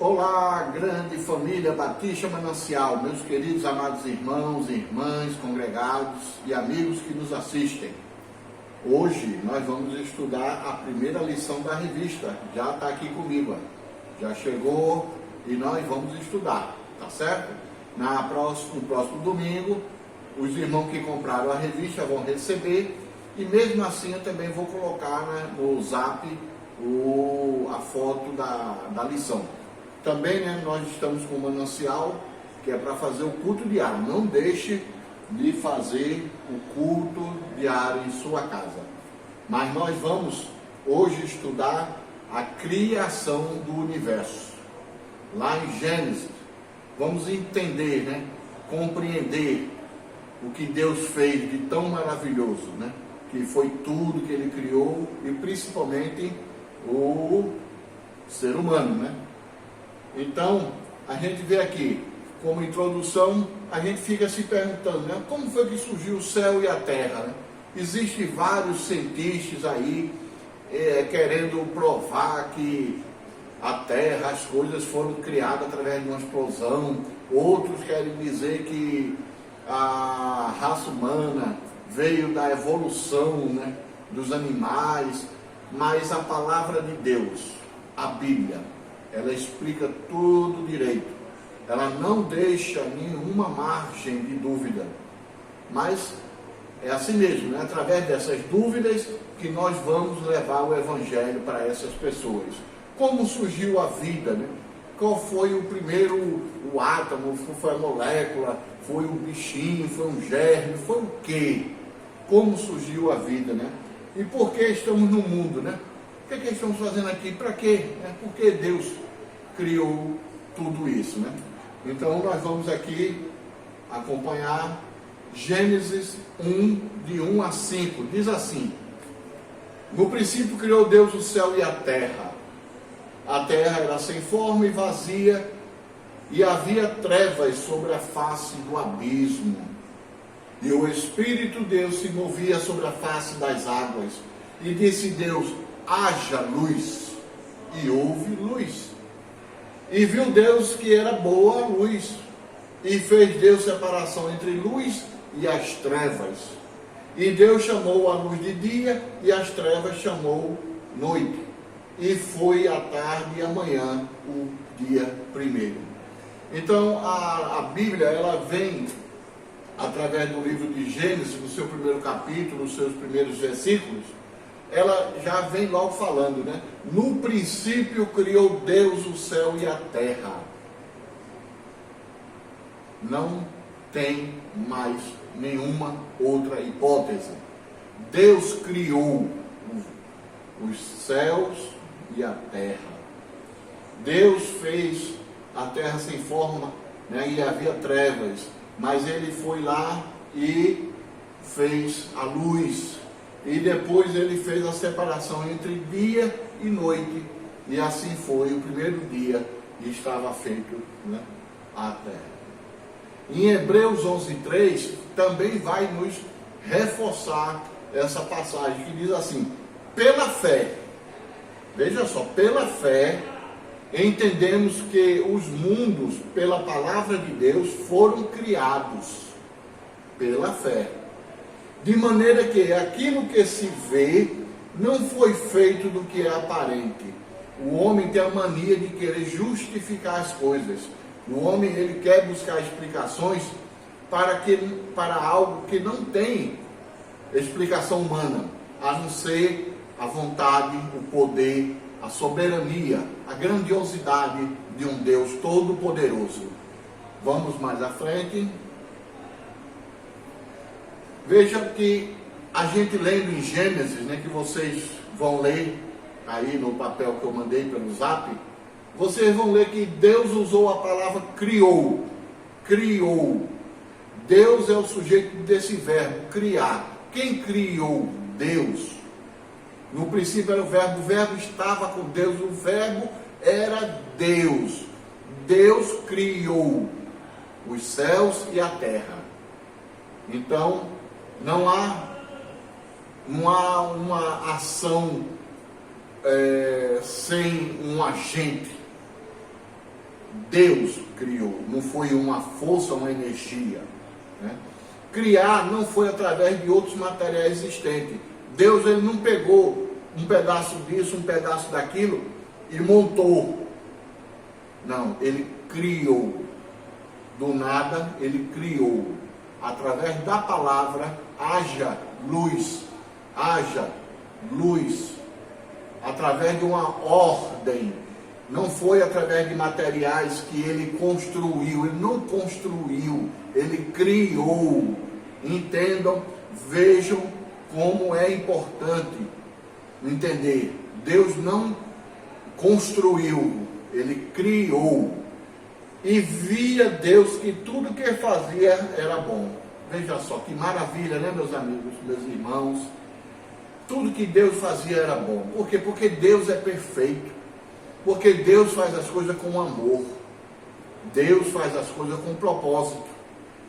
Olá, grande família Batista Manancial, meus queridos amados irmãos e irmãs, congregados e amigos que nos assistem. Hoje nós vamos estudar a primeira lição da revista, já está aqui comigo, já chegou e nós vamos estudar, tá certo? No próximo domingo, os irmãos que compraram a revista vão receber e mesmo assim eu também vou colocar no zap a foto da lição. Também nós estamos com o Manancial, que é para fazer o culto diário. Não deixe de fazer o culto diário em sua casa. Mas nós vamos hoje estudar a criação do universo. Lá em Gênesis, vamos entender, compreender o que Deus fez de tão maravilhoso, que foi tudo que Ele criou e principalmente o ser humano, Então, a gente vê aqui, como introdução, a gente fica se perguntando, como foi que surgiu o céu e a terra, Existem vários cientistas aí querendo provar que a terra, as coisas foram criadas através de uma explosão. Outros querem dizer que a raça humana veio da evolução, dos animais. Mas a palavra de Deus, a Bíblia, ela explica tudo direito. Ela não deixa nenhuma margem de dúvida. Mas é assim mesmo, através dessas dúvidas que nós vamos levar o Evangelho para essas pessoas. Como surgiu a vida, Qual foi o primeiro, o átomo, foi a molécula, foi um bichinho, foi um germe, foi o quê? Como surgiu a vida, E por que estamos no mundo, O que estamos fazendo aqui? Para quê? Por que Deus criou tudo isso, Então nós vamos aqui acompanhar Gênesis 1, de 1 a 5. Diz assim: No princípio criou Deus o céu e a terra. A terra era sem forma e vazia, e havia trevas sobre a face do abismo. E o Espírito de Deus se movia sobre a face das águas. E disse Deus: haja luz. E houve luz. E viu Deus que era boa a luz. E fez Deus separação entre luz e as trevas. E Deus chamou a luz de dia, e as trevas chamou noite. E foi a tarde e a manhã o dia primeiro. Então a Bíblia, ela vem através do livro de Gênesis, no seu primeiro capítulo, nos seus primeiros versículos, ela já vem logo falando, No princípio criou Deus o céu e a terra. Não tem mais nenhuma outra hipótese. Deus criou os céus e a terra. Deus fez a terra sem forma, e havia trevas. Mas Ele foi lá e fez a luz. E depois Ele fez a separação entre dia e noite. E assim foi o primeiro dia e estava feito a terra. Em Hebreus 11:3 também vai nos reforçar essa passagem que diz assim: pela fé, veja só, pela fé entendemos que os mundos, pela palavra de Deus, foram criados pela fé, de maneira que aquilo que se vê não foi feito do que é aparente. O homem tem a mania de querer justificar as coisas. O homem, ele quer buscar explicações para algo que não tem explicação humana, a não ser a vontade, o poder, a soberania, a grandiosidade de um Deus todo-poderoso. Vamos mais à frente. Veja que a gente lendo em Gênesis, que vocês vão ler aí no papel que eu mandei pelo zap, vocês vão ler que Deus usou a palavra criou. Criou. Deus é o sujeito desse verbo, criar. Quem criou? Deus. No princípio era o verbo estava com Deus, o verbo era Deus. Deus criou os céus e a terra. Então, não há uma ação sem um agente. Deus criou, não foi uma força, uma energia, né? Criar não foi através de outros materiais existentes. Deus, ele não pegou um pedaço disso, um pedaço daquilo e montou. Não, ele criou. Do nada, ele criou. Através da palavra, haja luz. Haja luz. Através de uma ordem. Não foi através de materiais que ele construiu. Ele não construiu. Ele criou. Entendam, vejam como é importante entender. Deus não construiu, ele criou. E via Deus que tudo que ele fazia era bom. Veja só, que maravilha, né, meus amigos, meus irmãos? Tudo que Deus fazia era bom. Por quê? Porque Deus é perfeito. Porque Deus faz as coisas com amor. Deus faz as coisas com propósito.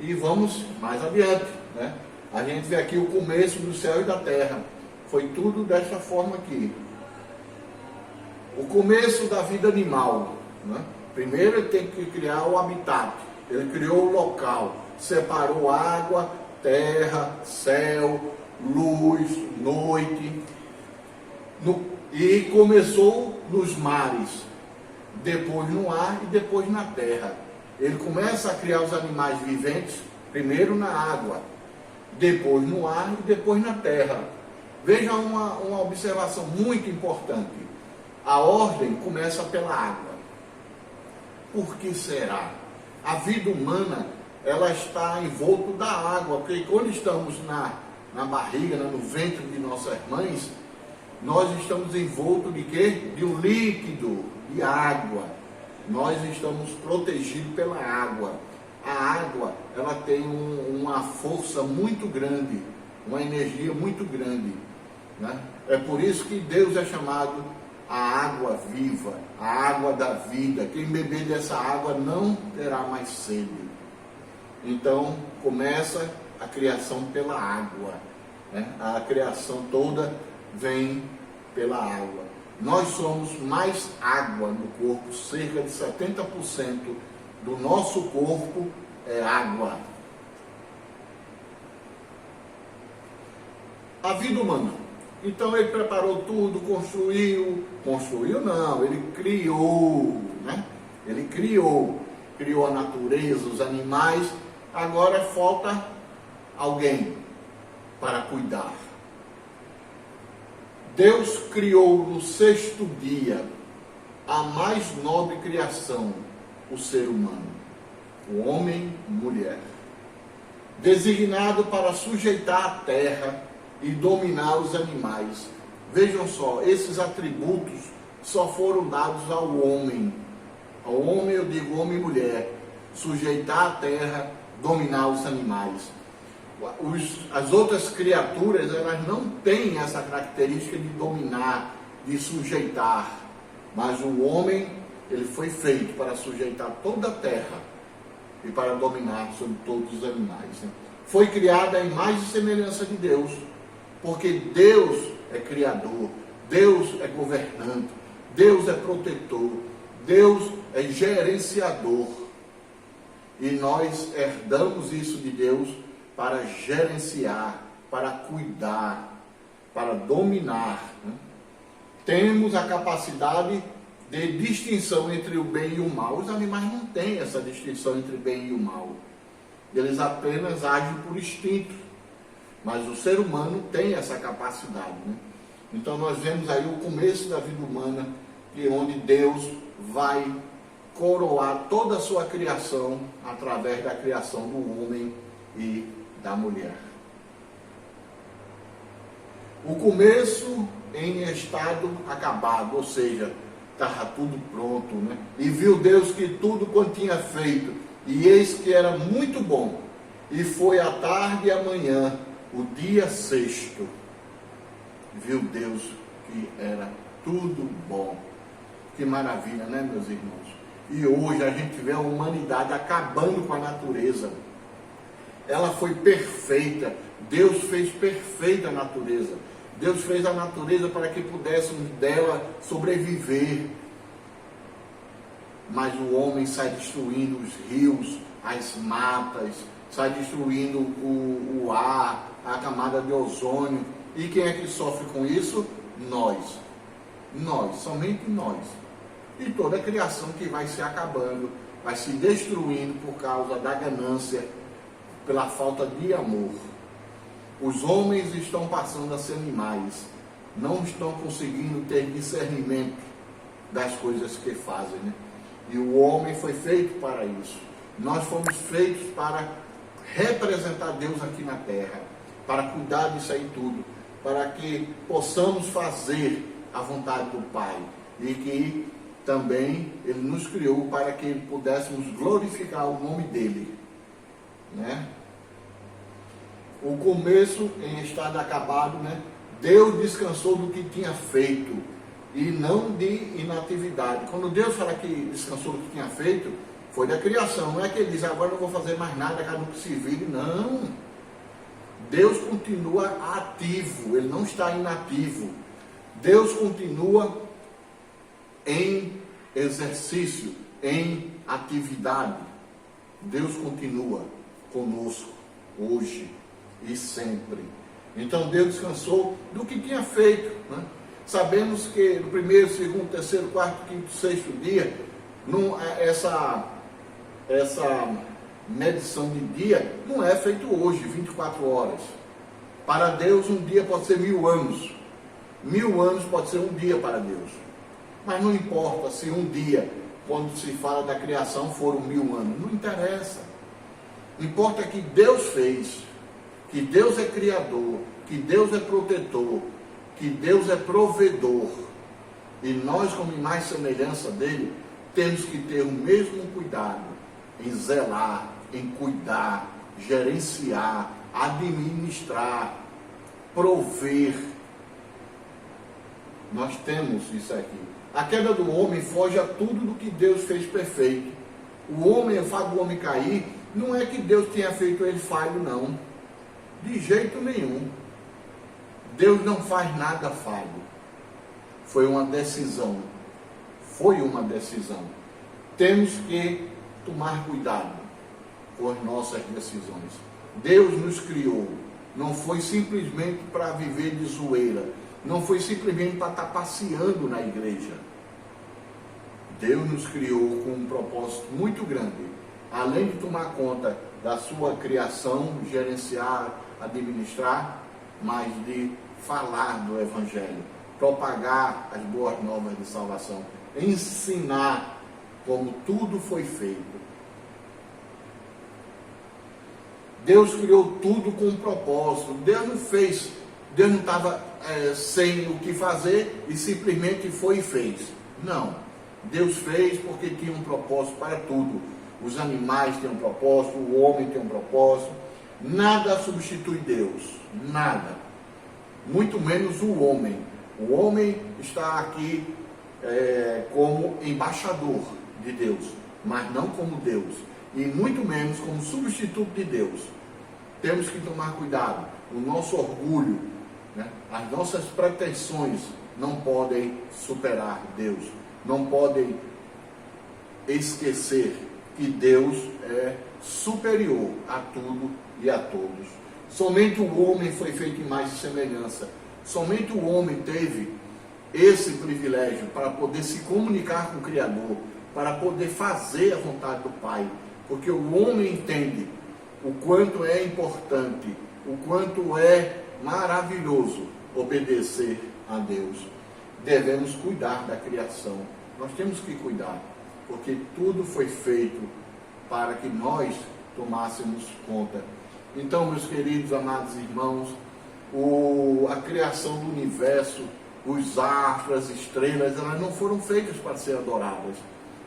E vamos mais adiante, né? A gente vê aqui o começo do céu e da terra. Foi tudo dessa forma aqui. O começo da vida animal, né? Primeiro ele tem que criar o habitat. Ele criou o local. Separou água, terra, céu, luz, noite. E começou nos mares. Depois no ar e depois na terra. Ele começa a criar os animais viventes, primeiro na água, depois no ar e depois na terra. Veja uma observação muito importante. A ordem começa pela água. Por que será? A vida humana, ela está envolta da água, porque quando estamos na barriga, no ventre de nossas mães, nós estamos envoltos de quê? De um líquido, de água. Nós estamos protegidos pela água. A água, ela tem uma força muito grande, uma energia muito grande, né? É por isso que Deus é chamado a água viva, a água da vida. Quem beber dessa água não terá mais sede. Então, começa a criação pela água, né? A criação toda vem pela água. Nós somos mais água no corpo, cerca de 70% do nosso corpo é água. A vida humana. Então ele preparou tudo, construiu não, ele criou, né? Ele criou a natureza, os animais. Agora falta alguém para cuidar. Deus criou no sexto dia a mais nobre criação, o ser humano, o homem e mulher, designado para sujeitar a terra e dominar os animais. Vejam só, esses atributos só foram dados ao homem. Ao homem, eu digo homem e mulher, sujeitar a terra, dominar os animais. As outras criaturas, elas não têm essa característica de dominar, de sujeitar. Mas o homem, ele foi feito para sujeitar toda a terra e para dominar sobre todos os animais, né? Foi criada a imagem e semelhança de Deus, porque Deus é criador, Deus é governante, Deus é protetor, Deus é gerenciador. E nós herdamos isso de Deus para gerenciar, para cuidar, para dominar, né? Temos a capacidade de distinção entre o bem e o mal. Os animais não têm essa distinção entre o bem e o mal. Eles apenas agem por instinto. Mas o ser humano tem essa capacidade, né? Então nós vemos aí o começo da vida humana, que onde Deus vai coroar toda a sua criação através da criação do homem e da mulher. O começo em estado acabado, ou seja, estava tudo pronto, né? E viu Deus que tudo quanto tinha feito, e eis que era muito bom. E foi a tarde e a manhã, o dia sexto. Viu Deus que era tudo bom. Que maravilha, né, meus irmãos? E hoje a gente vê a humanidade acabando com a natureza. Ela foi perfeita. Deus fez perfeita a natureza. Deus fez a natureza para que pudéssemos dela sobreviver. mas o homem sai destruindo os rios, as matas, sai destruindo o ar, a camada de ozônio. E quem é que sofre com isso? Nós. Nós, somente nós. E toda a criação que vai se acabando, vai se destruindo por causa da ganância, pela falta de amor. Os homens estão passando a ser animais, não estão conseguindo ter discernimento das coisas que fazem, né? E o homem foi feito para isso. Nós fomos feitos para representar Deus aqui na terra, para cuidar disso aí tudo, para que possamos fazer a vontade do Pai, e que também Ele nos criou para que pudéssemos glorificar o nome dEle, né? O começo em estado acabado, né? Deus descansou do que tinha feito, e não de inatividade. Quando Deus fala que descansou do que tinha feito, foi da criação. Não é que Ele diz, agora não vou fazer mais nada, cada um que se vire. Não. Deus continua ativo, Ele não está inativo. Deus continua em exercício, em atividade. Deus continua conosco hoje e sempre. Então Deus descansou do que tinha feito, né? Sabemos que no primeiro, segundo, terceiro, quarto, quinto, sexto dia, essa medição de dia não é feito hoje, 24 horas. Para Deus um dia pode ser 1000 anos. 1000 anos pode ser um dia para Deus. Mas não importa se um dia, quando se fala da criação, foram 1000 anos. Não interessa. Importa que Deus fez, que Deus é criador, que Deus é protetor, que Deus é provedor. E nós, como imagem e semelhança dele, temos que ter o mesmo cuidado em zelar, em cuidar, gerenciar, administrar, prover. Nós temos isso aqui. A queda do homem foge a tudo do que Deus fez perfeito. O fato do homem cair, não é que Deus tenha feito ele falho, não. De jeito nenhum. Deus não faz nada falho. Foi uma decisão. Foi uma decisão. Temos que tomar cuidado com as nossas decisões. Deus nos criou. Não foi simplesmente para viver de zoeira. Não foi simplesmente para estar passeando na igreja. Deus nos criou com um propósito muito grande. Além de tomar conta da sua criação, gerenciar, administrar, mas de falar do Evangelho, propagar as boas novas de salvação, ensinar como tudo foi feito. Deus criou tudo com um propósito. Deus não estava sem o que fazer e simplesmente foi e fez. Não. Deus fez porque tinha um propósito para tudo. Os animais têm um propósito, o homem tem um propósito. Nada substitui Deus. Nada. Muito menos o homem. O homem está aqui como embaixador de Deus, mas não como Deus. E muito menos como substituto de Deus. Temos que tomar cuidado. O nosso orgulho, né? As nossas pretensões não podem superar Deus. Não podem esquecer que Deus é superior a tudo e a todos. Somente o homem foi feito em imagem e semelhança. Somente o homem teve esse privilégio para poder se comunicar com o Criador, para poder fazer a vontade do Pai. Porque o homem entende o quanto é importante, o quanto é maravilhoso obedecer a Deus. Devemos cuidar da criação. Nós temos que cuidar, porque tudo foi feito para que nós tomássemos conta. Então, meus queridos, amados irmãos, a criação do universo, os astros, as estrelas, elas não foram feitas para ser adoradas.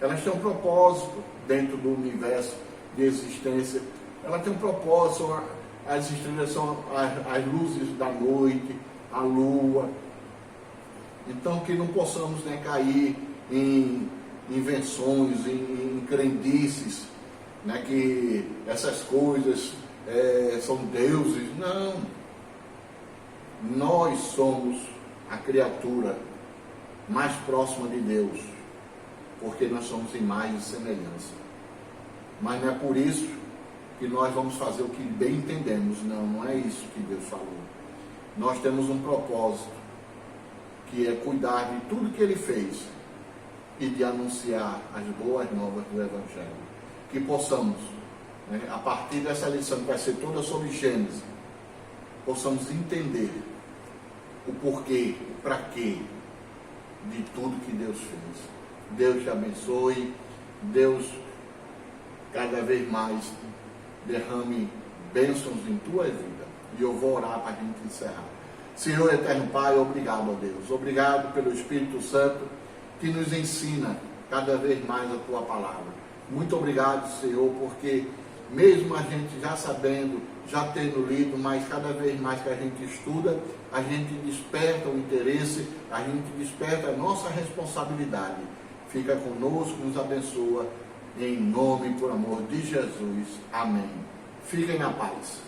Elas têm um propósito dentro do universo de existência. Elas têm um propósito. As estrelas são as luzes da noite, a lua. Então, que não possamos cair em invenções, em crendices, né, que essas coisas são deuses. Não. Nós somos a criatura mais próxima de Deus. porque nós somos imagem e semelhança. Mas não é por isso que nós vamos fazer o que bem entendemos. Não, não é isso que Deus falou. Nós temos um propósito, que é cuidar de tudo que Ele fez e de anunciar as boas novas do Evangelho. Que possamos, a partir dessa lição que vai ser toda sobre Gênesis, possamos entender o porquê, o para quê de tudo que Deus fez. Deus te abençoe, Deus cada vez mais derrame bênçãos em tua vida. E eu vou orar para a gente encerrar. Senhor Eterno Pai, obrigado, ó Deus. Obrigado pelo Espírito Santo que nos ensina cada vez mais a tua palavra. Muito obrigado, Senhor, porque mesmo a gente já sabendo, já tendo lido, mas cada vez mais que a gente estuda, a gente desperta o interesse, a gente desperta a nossa responsabilidade. Fica conosco, nos abençoa, em nome e por amor de Jesus. Amém. Fiquem na paz.